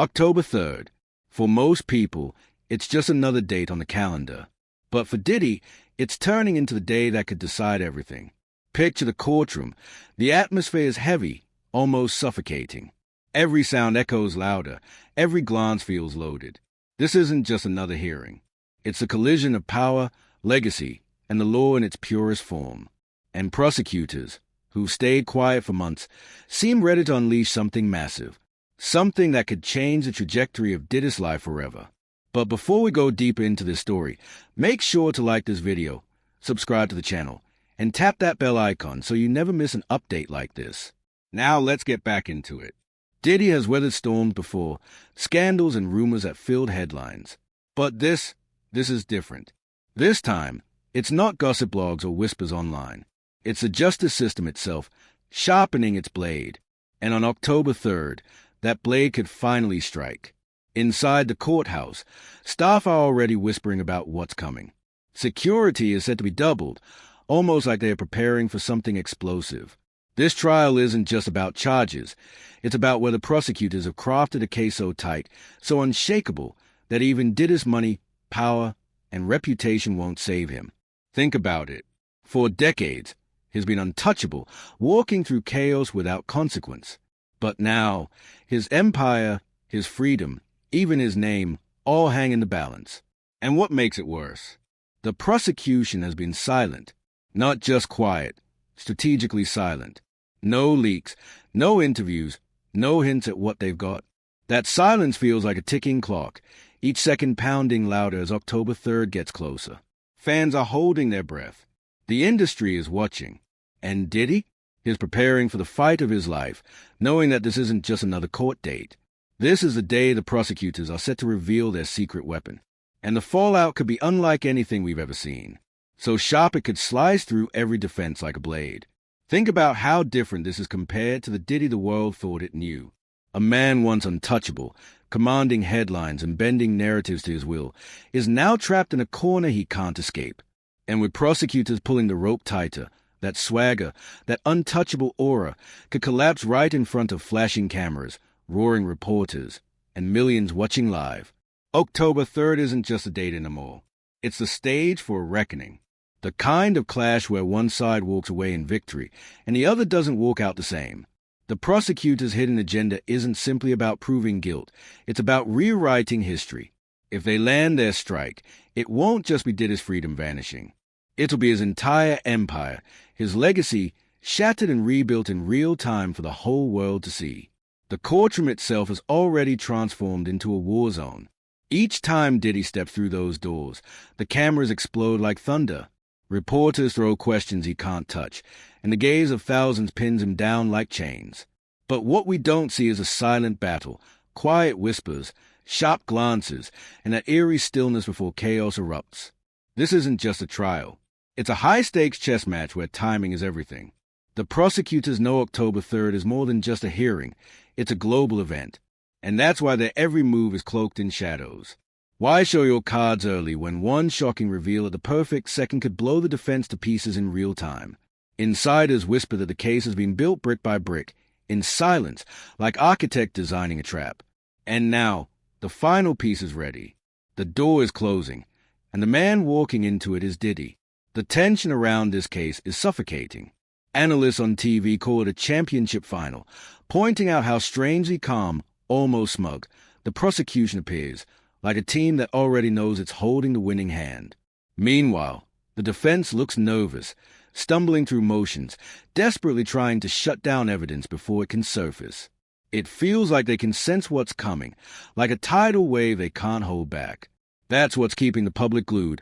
October 3rd. For most people, it's just another date on the calendar. But for Diddy, it's turning into the day that could decide everything. Picture the courtroom. The atmosphere is heavy, almost suffocating. Every sound echoes louder. Every glance feels loaded. This isn't just another hearing. It's a collision of power, legacy, and the law in its purest form. And prosecutors, who've stayed quiet for months, seem ready to unleash something massive. Something that could change the trajectory of Diddy's life forever. But before we go deeper into this story, make sure to like this video, subscribe to the channel, and tap that bell icon so you never miss an update like this. Now let's get back into it. Diddy has weathered storms before, scandals and rumors that filled headlines. But this is different. This time, it's not gossip blogs or whispers online. It's the justice system itself, sharpening its blade. And on October 3rd, that blade could finally strike. Inside the courthouse, staff are already whispering about what's coming. Security is said to be doubled, almost like they are preparing for something explosive. This trial isn't just about charges. It's about whether prosecutors have crafted a case so tight, so unshakable, that even Diddy's money, power, and reputation won't save him. Think about it. For decades, he's been untouchable, walking through chaos without consequence. But now, his empire, his freedom, even his name, all hang in the balance. And what makes it worse? The prosecution has been silent, not just quiet, strategically silent. No leaks, no interviews, no hints at what they've got. That silence feels like a ticking clock, each second pounding louder as October 3rd gets closer. Fans are holding their breath. The industry is watching. And Diddy? He's preparing for the fight of his life, knowing that this isn't just another court date. This is the day the prosecutors are set to reveal their secret weapon. And the fallout could be unlike anything we've ever seen. So sharp it could slice through every defense like a blade. Think about how different this is compared to the Diddy the world thought it knew. A man once untouchable, commanding headlines and bending narratives to his will, is now trapped in a corner he can't escape. And with prosecutors pulling the rope tighter, that swagger, that untouchable aura could collapse right in front of flashing cameras, roaring reporters, and millions watching live. October 3rd isn't just a date anymore. It's the stage for a reckoning. The kind of clash where one side walks away in victory and the other doesn't walk out the same. The prosecutor's hidden agenda isn't simply about proving guilt. It's about rewriting history. If they land their strike, it won't just be Diddy's freedom vanishing. It'll be his entire empire, his legacy, shattered and rebuilt in real time for the whole world to see. The courtroom itself has already transformed into a war zone. Each time Diddy steps through those doors, the cameras explode like thunder. Reporters throw questions he can't touch, and the gaze of thousands pins him down like chains. But what we don't see is a silent battle, quiet whispers, sharp glances, and that eerie stillness before chaos erupts. This isn't just a trial. It's a high-stakes chess match where timing is everything. The prosecutors know October 3rd is more than just a hearing. It's a global event. And that's why their every move is cloaked in shadows. Why show your cards early when one shocking reveal at the perfect second could blow the defense to pieces in real time? Insiders whisper that the case has been built brick by brick, in silence, like architect designing a trap. And now, the final piece is ready. The door is closing, and the man walking into it is Diddy. The tension around this case is suffocating. Analysts on TV call it a championship final, pointing out how strangely calm, almost smug, the prosecution appears, like a team that already knows it's holding the winning hand. Meanwhile, the defense looks nervous, stumbling through motions, desperately trying to shut down evidence before it can surface. It feels like they can sense what's coming, like a tidal wave they can't hold back. That's what's keeping the public glued.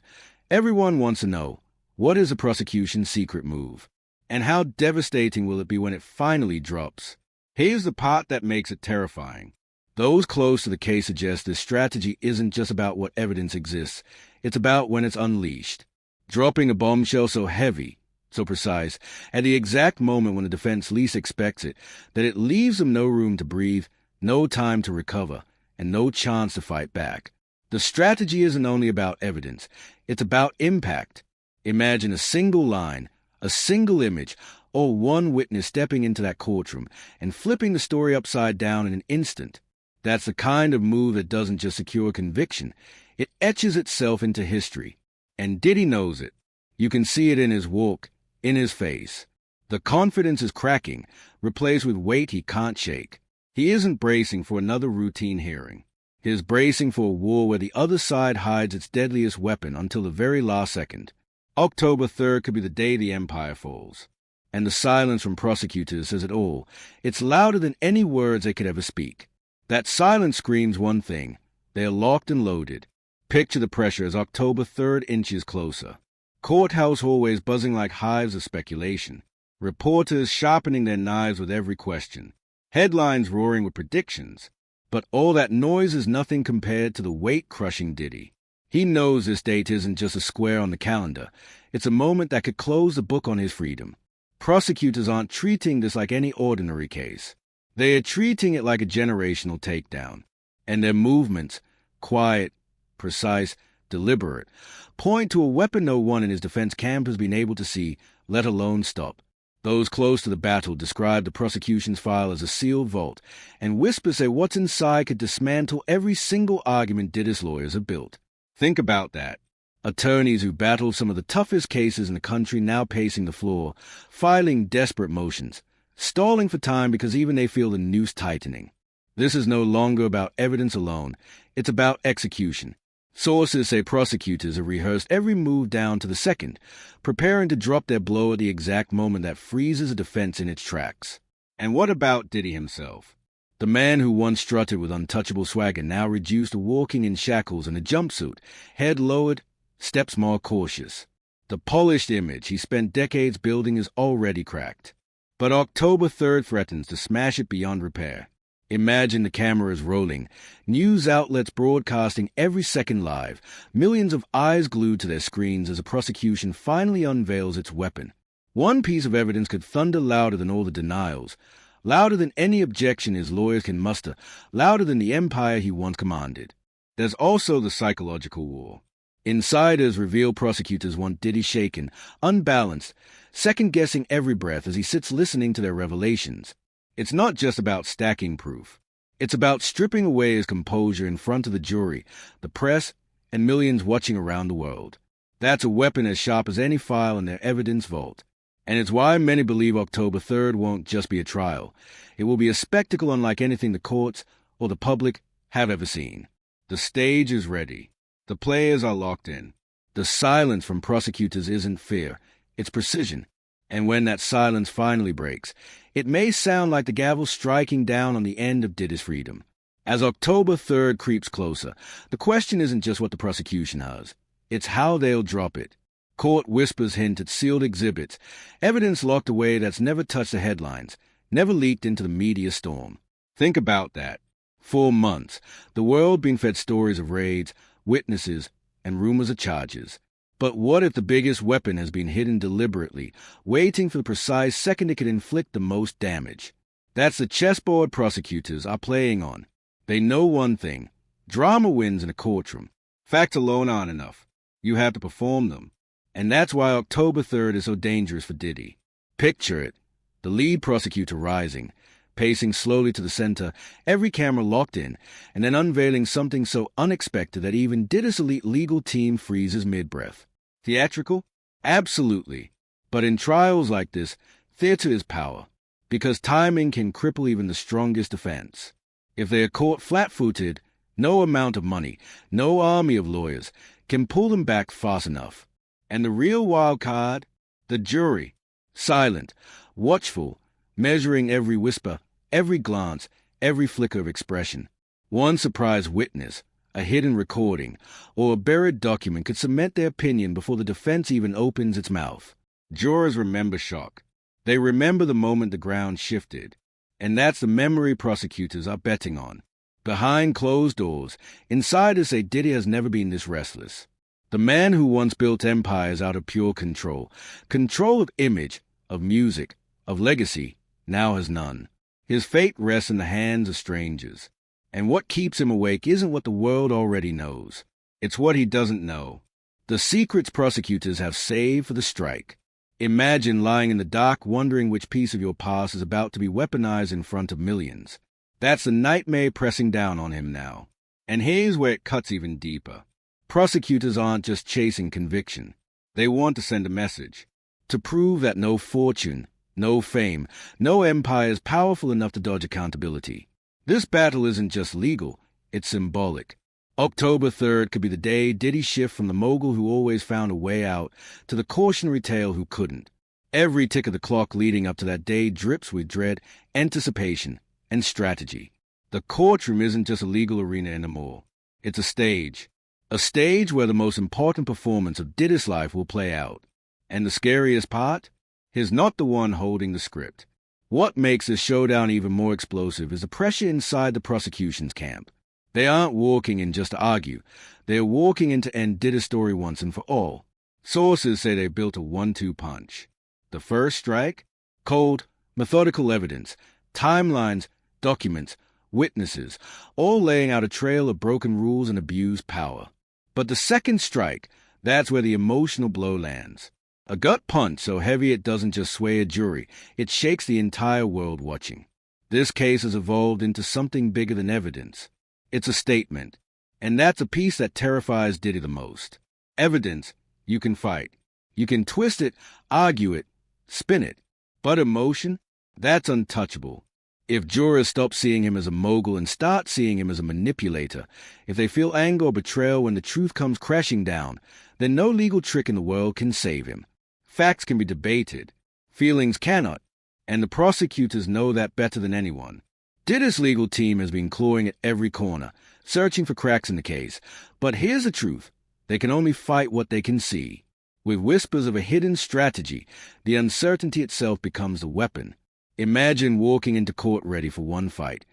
Everyone wants to know, what is the prosecution's secret move? And how devastating will it be when it finally drops? Here's the part that makes it terrifying. Those close to the case suggest this strategy isn't just about what evidence exists. It's about when it's unleashed. Dropping a bombshell so heavy, so precise, at the exact moment when the defense least expects it, that it leaves them no room to breathe, no time to recover, and no chance to fight back. The strategy isn't only about evidence. It's about impact. Imagine a single line, a single image, or one witness stepping into that courtroom and flipping the story upside down in an instant. That's the kind of move that doesn't just secure conviction, it etches itself into history. And Diddy knows it. You can see it in his walk, in his face. The confidence is cracking, replaced with weight he can't shake. He isn't bracing for another routine hearing. He is bracing for a war where the other side hides its deadliest weapon until the very last second. October 3rd could be the day the empire falls. And the silence from prosecutors says it all. It's louder than any words they could ever speak. That silence screams one thing. They are locked and loaded. Picture the pressure as October 3rd inches closer. Courthouse hallways buzzing like hives of speculation. Reporters sharpening their knives with every question. Headlines roaring with predictions. But all that noise is nothing compared to the weight-crushing Diddy. He knows this date isn't just a square on the calendar. It's a moment that could close the book on his freedom. Prosecutors aren't treating this like any ordinary case. They are treating it like a generational takedown. And their movements, quiet, precise, deliberate, point to a weapon no one in his defense camp has been able to see, let alone stop. Those close to the battle describe the prosecution's file as a sealed vault, and whispers say what's inside could dismantle every single argument Diddy's lawyers have built. Think about that. Attorneys who battled some of the toughest cases in the country now pacing the floor, filing desperate motions, stalling for time because even they feel the noose tightening. This is no longer about evidence alone. It's about execution. Sources say prosecutors have rehearsed every move down to the second, preparing to drop their blow at the exact moment that freezes a defense in its tracks. And what about Diddy himself? The man who once strutted with untouchable swagger now reduced to walking in shackles and a jumpsuit, head lowered, steps more cautious. The polished image he spent decades building is already cracked. But October 3rd threatens to smash it beyond repair. Imagine the cameras rolling, news outlets broadcasting every second live, millions of eyes glued to their screens as the prosecution finally unveils its weapon. One piece of evidence could thunder louder than all the denials, louder than any objection his lawyers can muster, louder than the empire he once commanded. There's also the psychological war. Insiders reveal prosecutors want Diddy shaken, unbalanced, second-guessing every breath as he sits listening to their revelations. It's not just about stacking proof. It's about stripping away his composure in front of the jury, the press, and millions watching around the world. That's a weapon as sharp as any file in their evidence vault. And it's why many believe October 3rd won't just be a trial. It will be a spectacle unlike anything the courts or the public have ever seen. The stage is ready. The players are locked in. The silence from prosecutors isn't fear, it's precision. And when that silence finally breaks, it may sound like the gavel striking down on the end of Diddy's freedom. As October 3rd creeps closer, the question isn't just what the prosecution has. It's how they'll drop it. Court whispers hint at sealed exhibits, evidence locked away that's never touched the headlines, never leaked into the media storm. Think about that. For months, the world being fed stories of raids, witnesses, and rumors of charges. But what if the biggest weapon has been hidden deliberately, waiting for the precise second it could inflict the most damage? That's the chessboard prosecutors are playing on. They know one thing. Drama wins in a courtroom. Facts alone aren't enough. You have to perform them. And that's why October 3rd is so dangerous for Diddy. Picture it. The lead prosecutor rising, pacing slowly to the center, every camera locked in, and then unveiling something so unexpected that even Diddy's elite legal team freezes mid-breath. Theatrical? Absolutely. But in trials like this, theater is power, because timing can cripple even the strongest defense. If they are caught flat-footed, no amount of money, no army of lawyers, can pull them back fast enough. And the real wild card? The jury. Silent, watchful, measuring every whisper, every glance, every flicker of expression. One surprise witness, a hidden recording, or a buried document could cement their opinion before the defense even opens its mouth. Jurors remember shock. They remember the moment the ground shifted. And that's the memory prosecutors are betting on. Behind closed doors, insiders say Diddy has never been this restless. The man who once built empires out of pure control of image, of music, of legacy, now has none. His fate rests in the hands of strangers. And what keeps him awake isn't what the world already knows. It's what he doesn't know. The secrets prosecutors have saved for the strike. Imagine lying in the dark wondering which piece of your past is about to be weaponized in front of millions. That's the nightmare pressing down on him now. And here's where it cuts even deeper. Prosecutors aren't just chasing conviction. They want to send a message. To prove that no fortune, no fame, no empire is powerful enough to dodge accountability. This battle isn't just legal, it's symbolic. October 3rd could be the day Diddy shift from the mogul who always found a way out to the cautionary tale who couldn't. Every tick of the clock leading up to that day drips with dread, anticipation, and strategy. The courtroom isn't just a legal arena anymore. It's a stage. A stage where the most important performance of Diddy's life will play out. And the scariest part? He's not the one holding the script. What makes this showdown even more explosive is the pressure inside the prosecution's camp. They aren't walking in just to argue. They're walking in to end Diddy's story once and for all. Sources say they built a 1-2 punch. The first strike? Cold, methodical evidence, timelines, documents, witnesses, all laying out a trail of broken rules and abused power. But the second strike, that's where the emotional blow lands. A gut punch so heavy it doesn't just sway a jury, it shakes the entire world watching. This case has evolved into something bigger than evidence. It's a statement, and that's a piece that terrifies Diddy the most. Evidence, you can fight. You can twist it, argue it, spin it. But emotion, that's untouchable. If jurors stop seeing him as a mogul and start seeing him as a manipulator, if they feel anger or betrayal when the truth comes crashing down, then no legal trick in the world can save him. Facts can be debated. Feelings cannot, and the prosecutors know that better than anyone. Diddy's legal team has been clawing at every corner, searching for cracks in the case. But here's the truth. They can only fight what they can see. With whispers of a hidden strategy, the uncertainty itself becomes the weapon. Imagine walking into court ready for one fight,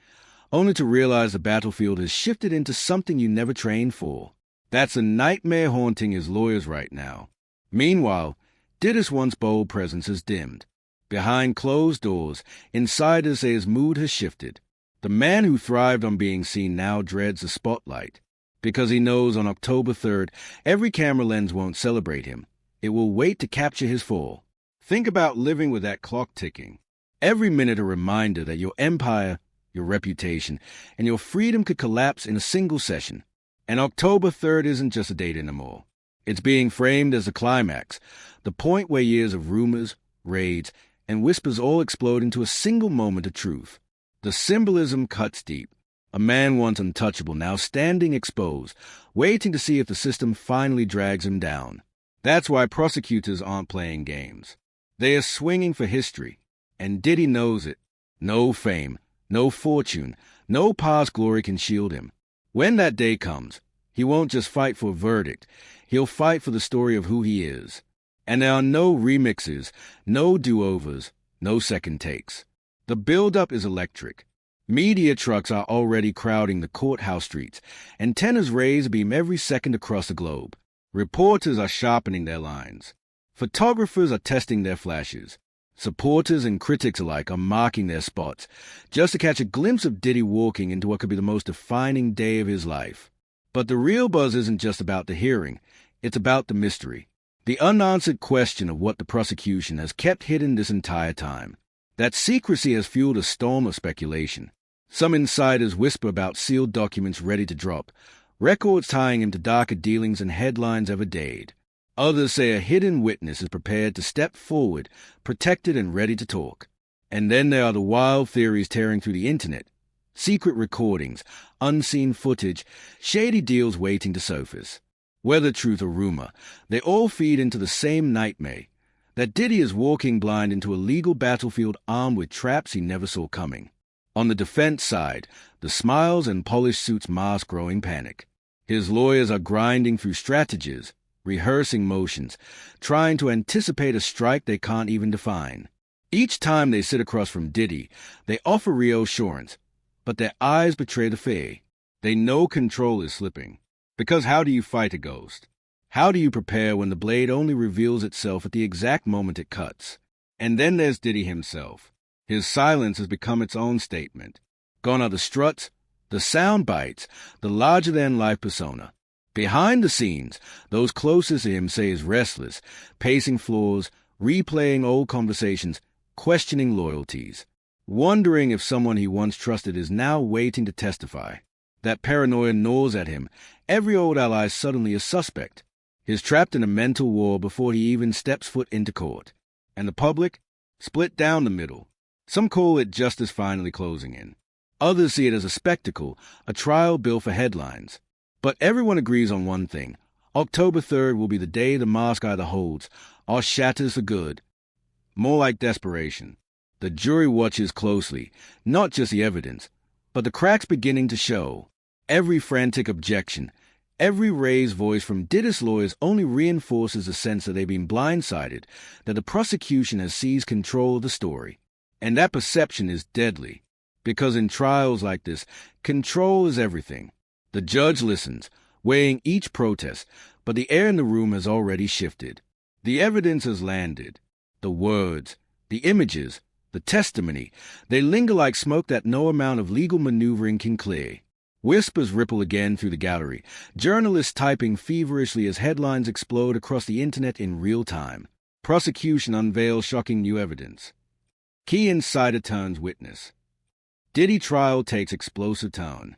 only to realize the battlefield has shifted into something you never trained for. That's a nightmare haunting his lawyers right now. Meanwhile, Diddy's once bold presence has dimmed. Behind closed doors, insiders say his mood has shifted. The man who thrived on being seen now dreads the spotlight. Because he knows on October 3rd, every camera lens won't celebrate him. It will wait to capture his fall. Think about living with that clock ticking. Every minute a reminder that your empire, your reputation, and your freedom could collapse in a single session. And October 3rd isn't just a date anymore. It's being framed as the climax, the point where years of rumors, raids, and whispers all explode into a single moment of truth. The symbolism cuts deep. A man once untouchable now standing exposed, waiting to see if the system finally drags him down. That's why prosecutors aren't playing games. They are swinging for history, and Diddy knows it. No fame, no fortune, no past glory can shield him. When that day comes, he won't just fight for a verdict. He'll fight for the story of who he is. And there are no remixes, no do-overs, no second takes. The build-up is electric. Media trucks are already crowding the courthouse streets. Antennas raise beam every second across the globe. Reporters are sharpening their lines. Photographers are testing their flashes. Supporters and critics alike are marking their spots, just to catch a glimpse of Diddy walking into what could be the most defining day of his life. But the real buzz isn't just about the hearing. It's about the mystery. The unanswered question of what the prosecution has kept hidden this entire time. That secrecy has fueled a storm of speculation. Some insiders whisper about sealed documents ready to drop, records tying him to darker dealings than headlines ever dared. Others say a hidden witness is prepared to step forward, protected and ready to talk. And then there are the wild theories tearing through the internet. Secret recordings, unseen footage, shady deals waiting to surface. Whether truth or rumor, they all feed into the same nightmare, that Diddy is walking blind into a legal battlefield armed with traps he never saw coming. On the defense side, the smiles and polished suits mask growing panic. His lawyers are grinding through strategies, rehearsing motions, trying to anticipate a strike they can't even define. Each time they sit across from Diddy, they offer reassurance, but their eyes betray the fear. They know control is slipping. Because how do you fight a ghost? How do you prepare when the blade only reveals itself at the exact moment it cuts? And then there's Diddy himself. His silence has become its own statement. Gone are the struts, the sound bites, the larger-than-life persona. Behind the scenes, those closest to him say he's restless, pacing floors, replaying old conversations, questioning loyalties. wondering if someone he once trusted is now waiting to testify. That paranoia gnaws at him. Every old ally is suddenly a suspect. He's trapped in a mental war before he even steps foot into court. And the public? Split down the middle. Some call it justice finally closing in. Others see it as a spectacle, a trial built for headlines. But everyone agrees on one thing. October 3rd will be the day the mask either holds or shatters for good. More like desperation. The jury watches closely, not just the evidence, but the cracks beginning to show. Every frantic objection, every raised voice from Diddy's lawyers only reinforces the sense that they've been blindsided, that the prosecution has seized control of the story. And that perception is deadly, because in trials like this, control is everything. The judge listens, weighing each protest, but the air in the room has already shifted. The evidence has landed. The words, the images, the testimony, they linger like smoke that no amount of legal maneuvering can clear. Whispers ripple again through the gallery, journalists typing feverishly as headlines explode across the internet in real time. Prosecution unveils shocking new evidence. Key insider turns witness. Diddy trial takes explosive tone.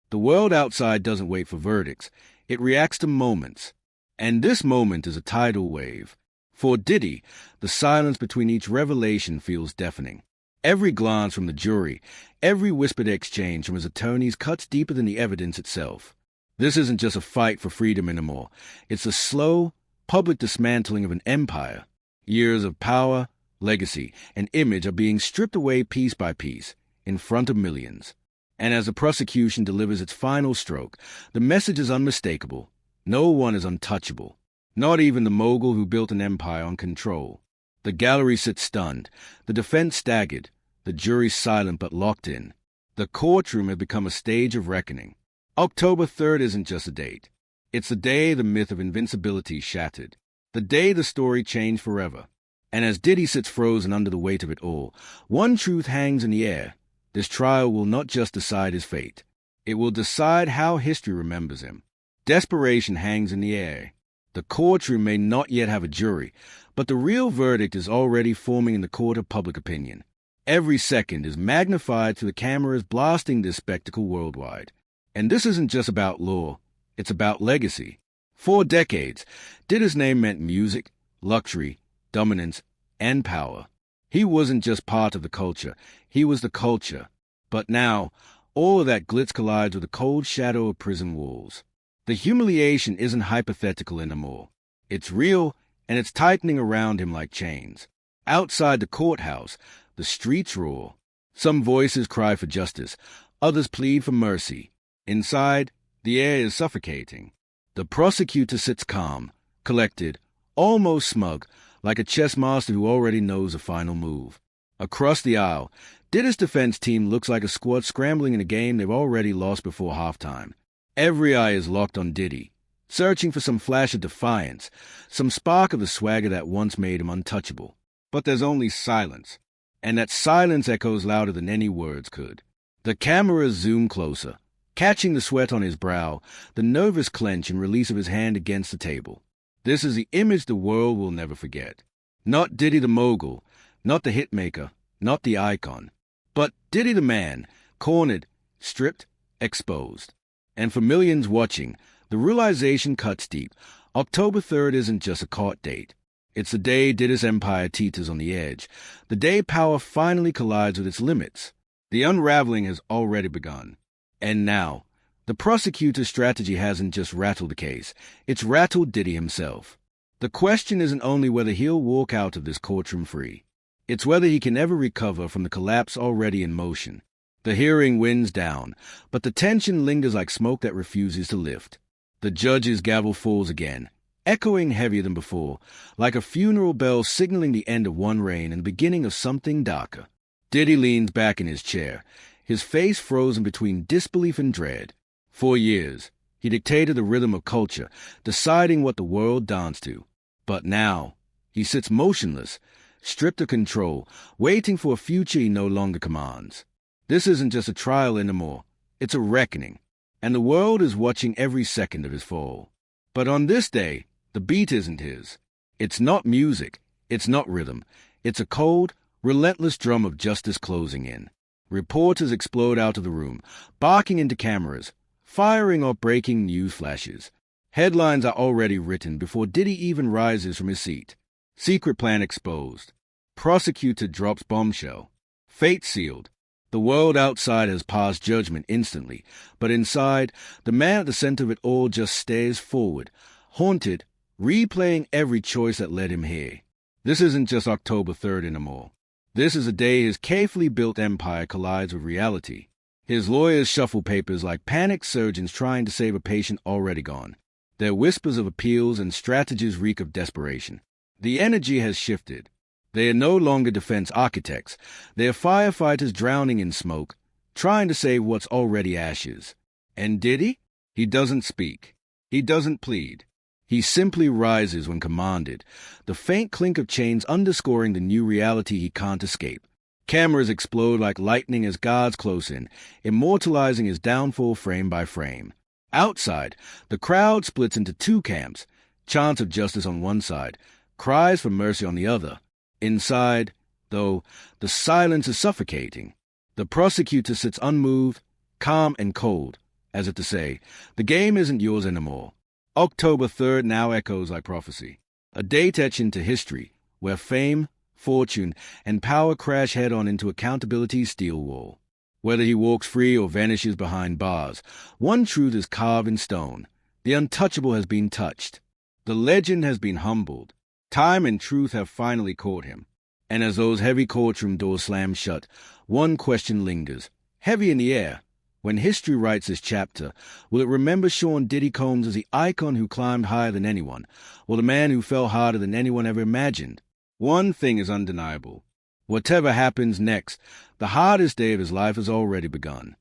The world outside doesn't wait for verdicts. It reacts to moments. And this moment is a tidal wave. For Diddy, the silence between each revelation feels deafening. Every glance from the jury, every whispered exchange from his attorneys cuts deeper than the evidence itself. This isn't just a fight for freedom anymore. It's a slow, public dismantling of an empire. Years of power, legacy, and image are being stripped away piece by piece, in front of millions. And as the prosecution delivers its final stroke, the message is unmistakable. No one is untouchable. Not even the mogul who built an empire on control. The gallery sits stunned, the defense staggered, the jury silent but locked in. The courtroom had become a stage of reckoning. October 3rd isn't just a date. It's the day the myth of invincibility shattered. The day the story changed forever. And as Diddy sits frozen under the weight of it all, one truth hangs in the air. This trial will not just decide his fate. It will decide how history remembers him. Desperation hangs in the air. The courtroom may not yet have a jury, but the real verdict is already forming in the court of public opinion. Every second is magnified through the cameras blasting this spectacle worldwide. And this isn't just about law, it's about legacy. For decades, Diddy's name meant music, luxury, dominance, and power. He wasn't just part of the culture, he was the culture. But now, all of that glitz collides with the cold shadow of prison walls. The humiliation isn't hypothetical anymore. It's real, and it's tightening around him like chains. Outside the courthouse, the streets roar. Some voices cry for justice, others plead for mercy. Inside, the air is suffocating. The prosecutor sits calm, collected, almost smug, like a chess master who already knows the final move. Across the aisle, Diddy's defense team looks like a squad scrambling in a game they've already lost before halftime. Every eye is locked on Diddy, searching for some flash of defiance, some spark of the swagger that once made him untouchable. But there's only silence, and that silence echoes louder than any words could. The cameras zoom closer, catching the sweat on his brow, the nervous clench and release of his hand against the table. This is the image the world will never forget. Not Diddy the mogul, not the hitmaker, not the icon, but Diddy the man, cornered, stripped, exposed. And for millions watching, the realization cuts deep. October 3rd isn't just a court date. It's the day Diddy's empire teeters on the edge, the day power finally collides with its limits. The unraveling has already begun. And now, the prosecutor's strategy hasn't just rattled the case, it's rattled Diddy himself. The question isn't only whether he'll walk out of this courtroom free. It's whether he can ever recover from the collapse already in motion. The hearing winds down, but the tension lingers like smoke that refuses to lift. The judge's gavel falls again, echoing heavier than before, like a funeral bell signaling the end of one reign and the beginning of something darker. Diddy leans back in his chair, his face frozen between disbelief and dread. For years, he dictated the rhythm of culture, deciding what the world danced to. But now, he sits motionless, stripped of control, waiting for a future he no longer commands. This isn't just a trial anymore, it's a reckoning, and the world is watching every second of his fall. But on this day, the beat isn't his. It's not music, it's not rhythm. It's a cold, Relentless drum of justice closing in. Reporters explode out of the room, barking into cameras, firing off breaking news flashes. Headlines are already written before Diddy even rises from his seat. Secret plan exposed. Prosecutor drops bombshell. Fate sealed. The world outside has passed judgment instantly, but inside, the man at the center of it all just stares forward, haunted, replaying every choice that led him here. This isn't just October 3rd anymore. This is a day his carefully built empire collides with reality. His lawyers shuffle papers like panicked surgeons trying to save a patient already gone. Their whispers of appeals and strategies reek of desperation. The energy has shifted. They are no longer defense architects. They are firefighters drowning in smoke, trying to save what's already ashes. And Diddy? He doesn't speak. He doesn't plead. He simply rises when commanded, the faint clink of chains underscoring the new reality he can't escape. Cameras explode like lightning as guards close in, immortalizing his downfall frame by frame. Outside, the crowd splits into two camps, chants of justice on one side, cries for mercy on the other. Inside, though, the silence is suffocating. The prosecutor sits unmoved, calm and cold, as if to say, the game isn't yours anymore. October 3rd now echoes like prophecy, a date etched into history, where fame, fortune, and power crash head-on into accountability's steel wall. Whether he walks free or vanishes behind bars, one truth is carved in stone. The untouchable has been touched. The legend has been humbled. Time and truth have finally caught him. And as those heavy courtroom doors slam shut, one question lingers, heavy in the air. When history writes this chapter, will it remember Sean Diddy Combs as the icon who climbed higher than anyone, or the man who fell harder than anyone ever imagined? One thing is undeniable. Whatever happens next, the hardest day of his life has already begun.